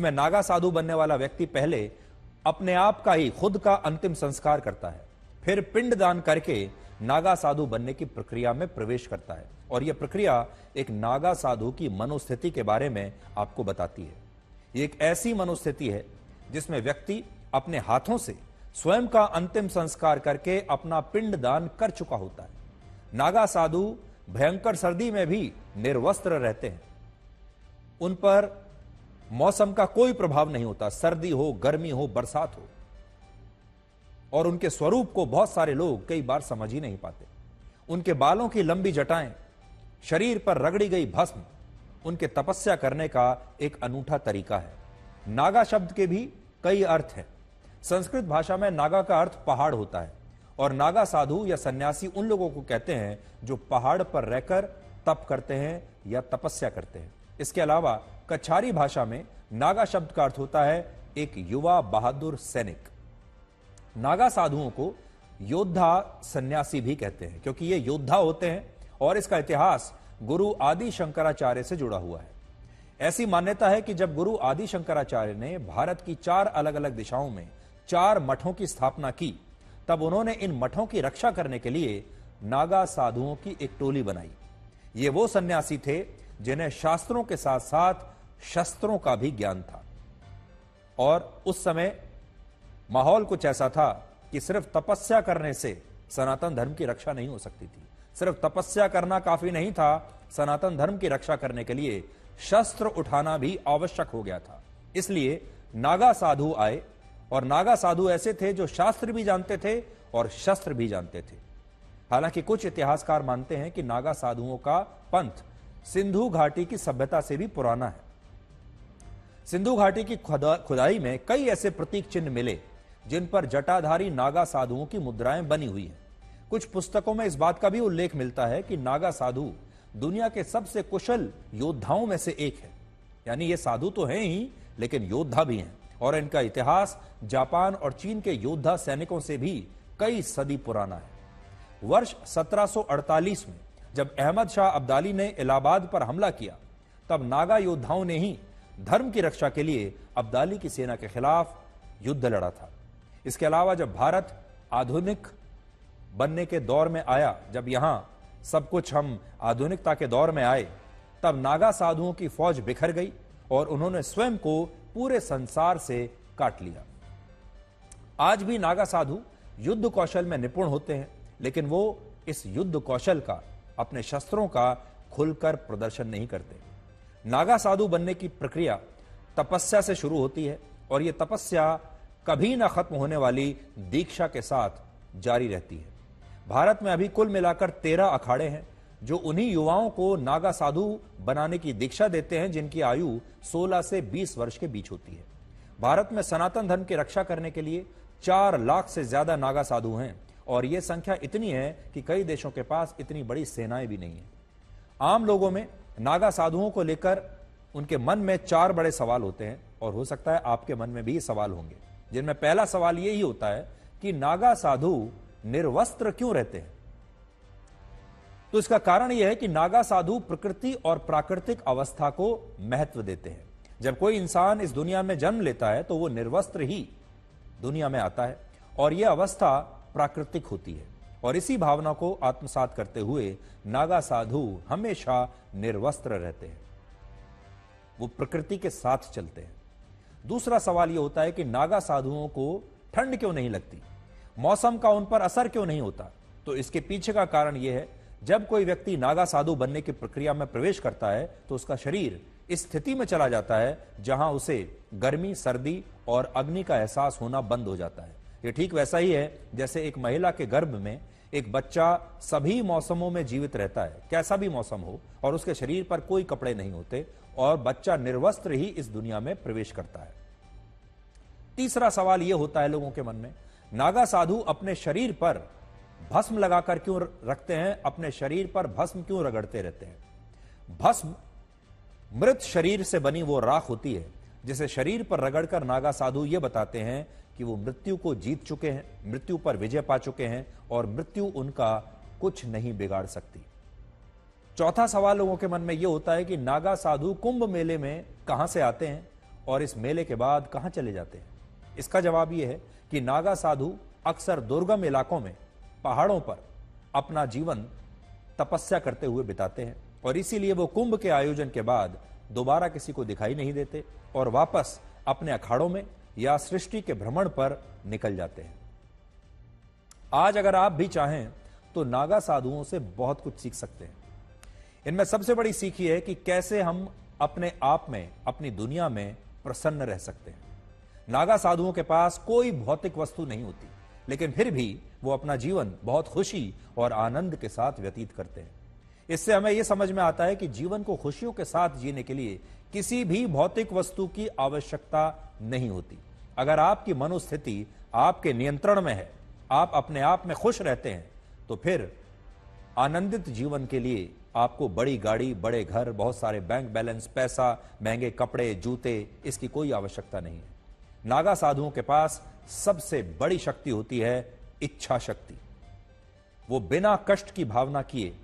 में नागा साधु बनने वाला व्यक्ति पहले अपने आप का ही खुद का अंतिम संस्कार करता है, फिर पिंडदान करके नागा साधु बनने की प्रक्रिया में प्रवेश करता है। और यह प्रक्रिया एक नागा साधु की मनोस्थिति के बारे में आपको बताती है। यह एक ऐसी मनोस्थिति है जिसमें व्यक्ति अपने हाथों से स्वयं का अंतिम संस्कार करके अपना पिंडदान कर चुका होता है। नागा साधु भयंकर सर्दी में भी निर्वस्त्र रहते हैं। उन पर मौसम का कोई प्रभाव नहीं होता, सर्दी हो, गर्मी हो, बरसात हो। और उनके स्वरूप को बहुत सारे लोग कई बार समझ ही नहीं पाते। उनके बालों की लंबी जटाएं, शरीर पर रगड़ी गई भस्म उनके तपस्या करने का एक अनूठा तरीका है। नागा शब्द के भी कई अर्थ हैं। संस्कृत भाषा में नागा का अर्थ पहाड़ होता है और नागा साधु या सन्यासी उन लोगों को कहते हैं जो पहाड़ पर रहकर तप करते हैं या तपस्या करते हैं। इसके अलावा कछारी भाषा में नागा शब्द का अर्थ होता है एक युवा बहादुर सैनिक। नागा साधुओं को योद्धा सन्यासी भी कहते हैं क्योंकि ये योद्धा होते हैं और इसका इतिहास गुरु आदि शंकराचार्य से जुड़ा हुआ है। ऐसी मान्यता है कि जब गुरु आदि शंकराचार्य ने भारत की 4 अलग अलग दिशाओं में 4 मठों की स्थापना की, तब उन्होंने इन मठों की रक्षा करने के लिए नागा साधुओं की एक टोली बनाई। ये वो सन्यासी थे जिन्हें शास्त्रों के साथ साथ शस्त्रों का भी ज्ञान था। और उस समय माहौल कुछ ऐसा था कि सिर्फ तपस्या करने से सनातन धर्म की रक्षा नहीं हो सकती थी। सिर्फ तपस्या करना काफी नहीं था, सनातन धर्म की रक्षा करने के लिए शस्त्र उठाना भी आवश्यक हो गया था। इसलिए नागा साधु आए और नागा साधु ऐसे थे जो शास्त्र भी जानते थे और शस्त्र भी जानते थे। हालांकि कुछ इतिहासकार मानते हैं कि नागा साधुओं का पंथ सिंधु घाटी की सभ्यता से भी पुराना है। सिंधु घाटी की खुदाई में कई ऐसे प्रतीक चिन्ह मिले जिन पर जटाधारी नागा साधुओं की मुद्राएं बनी हुई हैं। कुछ पुस्तकों में इस बात का भी उल्लेख मिलता है कि नागा साधु दुनिया के सबसे कुशल योद्धाओं में से एक है। यानी ये साधु तो हैं ही लेकिन योद्धा भी हैं और इनका इतिहास जापान और चीन के योद्धा सैनिकों से भी कई सदी पुराना है। वर्ष 1748 में जब अहमद शाह अब्दाली ने इलाहाबाद पर हमला किया, तब नागा योद्धाओं ने ही धर्म की रक्षा के लिए अब्दाली की सेना के खिलाफ युद्ध लड़ा था। इसके अलावा जब भारत आधुनिक बनने के दौर में आया, जब यहां सब कुछ हम आधुनिकता के दौर में आए, तब नागा साधुओं की फौज बिखर गई और उन्होंने स्वयं को पूरे संसार से काट लिया। आज भी नागा साधु युद्ध कौशल में निपुण होते हैं, लेकिन वो इस युद्ध कौशल का, अपने शस्त्रों का खुलकर प्रदर्शन नहीं करते। नागा साधु बनने की प्रक्रिया तपस्या से शुरू होती है और यह तपस्या कभी ना खत्म होने वाली दीक्षा के साथ जारी रहती है। भारत में अभी कुल मिलाकर 13 अखाड़े हैं जो उन्हीं युवाओं को नागा साधु बनाने की दीक्षा देते हैं जिनकी आयु 16 से 20 वर्ष के बीच होती है। भारत में सनातन धर्म की रक्षा करने के लिए 4 लाख से ज्यादा नागा साधु हैं और यह संख्या इतनी है कि कई देशों के पास इतनी बड़ी सेनाएं भी नहीं है। आम लोगों में नागा साधुओं को लेकर उनके मन में 4 बड़े सवाल होते हैं और हो सकता है आपके मन में भी सवाल होंगे, जिनमें पहला सवाल यही होता है कि नागा साधु निर्वस्त्र क्यों रहते हैं। तो इसका कारण यह है कि नागा साधु प्रकृति और प्राकृतिक अवस्था को महत्व देते हैं। जब कोई इंसान इस दुनिया में जन्म लेता है तो वो निर्वस्त्र ही दुनिया में आता है और यह अवस्था प्राकृतिक होती है और इसी भावना को आत्मसात करते हुए नागा साधु हमेशा निर्वस्त्र रहते हैं। वो प्रकृति के साथ चलते हैं। दूसरा सवाल यह होता है कि नागा साधुओं को ठंड क्यों नहीं लगती, मौसम का उन पर असर क्यों नहीं होता। तो इसके पीछे का कारण यह है, जब कोई व्यक्ति नागा साधु बनने की प्रक्रिया में प्रवेश करता है तो उसका शरीर इस स्थिति में चला जाता है जहां उसे गर्मी, सर्दी और अग्नि का एहसास होना बंद हो जाता है। यह ठीक वैसा ही है जैसे एक महिला के गर्भ में एक बच्चा सभी मौसमों में जीवित रहता है, कैसा भी मौसम हो, और उसके शरीर पर कोई कपड़े नहीं होते और बच्चा निर्वस्त्र ही इस दुनिया में प्रवेश करता है। तीसरा सवाल यह होता है लोगों के मन में, नागा साधु अपने शरीर पर भस्म लगाकर क्यों रखते हैं, अपने शरीर पर भस्म क्यों रगड़ते रहते हैं। भस्म मृत शरीर से बनी वो राख होती है जिसे शरीर पर रगड़कर नागा साधु ये बताते हैं कि वो मृत्यु को जीत चुके हैं, मृत्यु पर विजय पा चुके हैं और मृत्यु उनका कुछ नहीं बिगाड़ सकती। चौथा सवाल लोगों के मन में यह होता है कि नागा साधु कुंभ मेले में कहां से आते हैं और इस मेले के बाद कहां चले जाते हैं? इसका जवाब यह है कि नागा साधु अक्सर दुर्गम इलाकों में, पहाड़ों पर अपना जीवन तपस्या करते हुए बिताते हैं और इसीलिए वो कुंभ के आयोजन के बाद दोबारा किसी को दिखाई नहीं देते और वापस अपने अखाड़ों में या सृष्टि के भ्रमण पर निकल जाते हैं। आज अगर आप भी चाहें तो नागा साधुओं से बहुत कुछ सीख सकते हैं। इनमें सबसे बड़ी सीख यह है कि कैसे हम अपने आप में, अपनी दुनिया में प्रसन्न रह सकते हैं। नागा साधुओं के पास कोई भौतिक वस्तु नहीं होती, लेकिन फिर भी वो अपना जीवन बहुत खुशी और आनंद के साथ व्यतीत करते हैं। इससे हमें यह समझ में आता है कि जीवन को खुशियों के साथ जीने के लिए किसी भी भौतिक वस्तु की आवश्यकता नहीं होती। अगर आपकी मनोस्थिति आपके नियंत्रण में है, आप अपने आप में खुश रहते हैं, तो फिर आनंदित जीवन के लिए आपको बड़ी गाड़ी, बड़े घर, बहुत सारे बैंक बैलेंस, पैसा, महंगे कपड़े, जूते, इसकी कोई आवश्यकता नहीं है। नागा साधुओं के पास सबसे बड़ी शक्ति होती है इच्छा शक्ति। वो बिना कष्ट की भावना किए